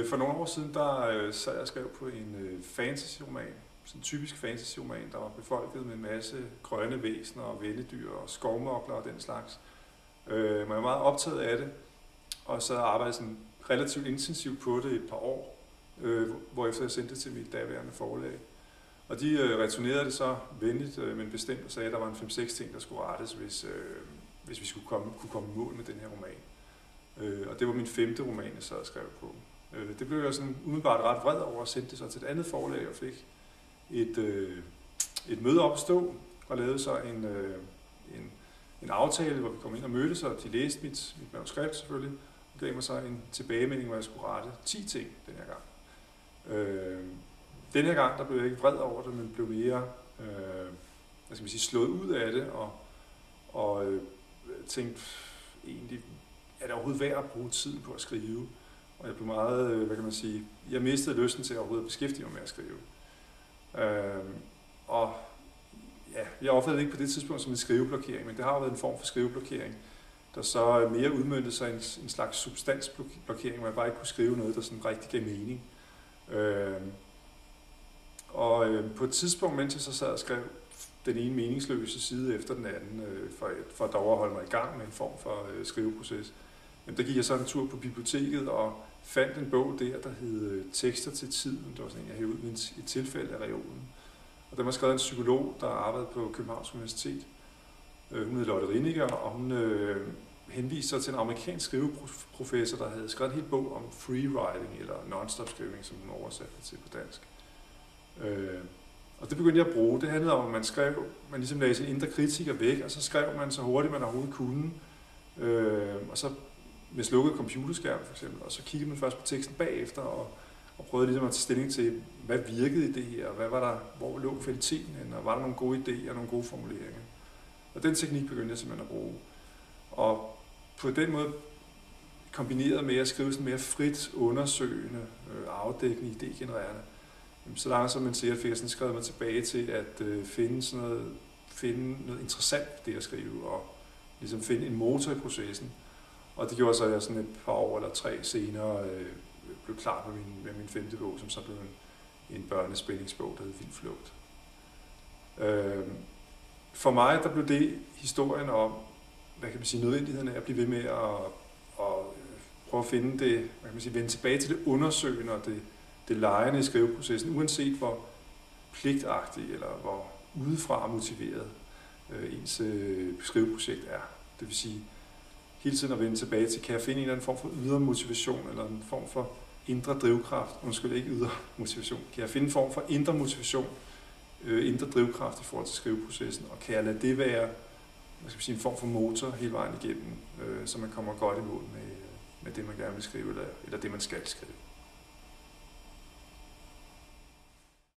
For nogle år siden, der sad jeg og skrev på en fantasy-roman. Sådan en typisk fantasy-roman, der var befolket med en masse grønne væsener og vendedyr og skovmokler og den slags. Man var meget optaget af det, og så arbejdede sådan relativt intensivt på det et par år, hvorefter jeg sendte det til mit daværende forlag. Og de returnerede det så venligt, men bestemt og sagde, at der var en 5-6 ting, der skulle rettes, hvis vi skulle kunne komme i mål med den her roman. Og det var min 5. roman, jeg sad og skrev på. Det blev jeg sådan umiddelbart ret vred over at sende det så til et andet forlag og fik et møde op at stå og lavede så en aftale, hvor vi kom ind og mødtes, og de læste mit manuskript selvfølgelig, og gav mig så en tilbagemelding, hvor jeg skulle rette 10 ting den her gang. Den her gang, der blev jeg ikke vred over det, men blev mere slået ud af det, og tænkte egentlig, er det overhovedet værd at bruge tid på at skrive? Og jeg blev meget, jeg mistede lysten til overhovedet at beskæftige mig med at skrive. Jeg opfattede det ikke på det tidspunkt som en skriveblokering, men det har jo været en form for skriveblokering, der så mere udmøntede sig en slags substansblokering, hvor jeg bare ikke kunne skrive noget, der sådan rigtig gav mening. På et tidspunkt, mens jeg så sad og skrev den ene meningsløse side efter den anden, for at dog at holde mig i gang med en form for skriveproces, der gik jeg så en tur på biblioteket og fandt en bog der hed Tekster til tiden. Det var sådan en, jeg hævde ud ved et tilfælde af reolen. Og den var skrevet af en psykolog, der arbejdede på Københavns Universitet. Hun hed Lotte Riniger, og hun henviste sig til en amerikansk skriveprofessor, der havde skrevet en hel bog om free writing, eller non-stop skriving, som hun oversatte det til på dansk. Og det begyndte jeg at bruge. Det handlede om, at man ligesom lagde sin indre kritiker væk, og så skrev man så hurtigt, man overhovedet kunne. Og så med slukket computerskærm for eksempel, og så kiggede man først på teksten bagefter, og prøvede ligesom at tage stilling til, hvad virkede i det her, og hvad var der, hvor lå kvaliteten hen, og var der nogle gode idéer og nogle gode formuleringer. Og den teknik begyndte jeg simpelthen at bruge. Og på den måde kombineret med at skrive sådan mere frit, undersøgende, afdækkende, idégenererende, så langt som man siger, fik jeg sådan skrevet mig tilbage til at finde noget interessant i det at skrive, og ligesom finde en motor i processen. Og det gjorde så, at jeg sådan et par år eller 3 senere blev klar med min 5. bog, som så blev en børnespændingsbog, der hed Vild Flugt. For mig, der blev det historien om, nødvendigheden af at blive ved med at prøve at finde det, vende tilbage til det undersøgende og det legende i skriveprocessen, uanset hvor pligtagtig eller hvor udefra motiveret ens skriveprojekt er. Det vil sige, hele tiden at vende tilbage til, kan jeg finde en eller anden form for ydre motivation, eller en form for indre drivkraft, ikke ydre motivation, kan jeg finde en form for indre motivation, indre drivkraft i forhold til skriveprocessen, og kan jeg lade det være en form for motor hele vejen igennem, så man kommer godt i mål med det, man gerne vil skrive, eller det, man skal skrive.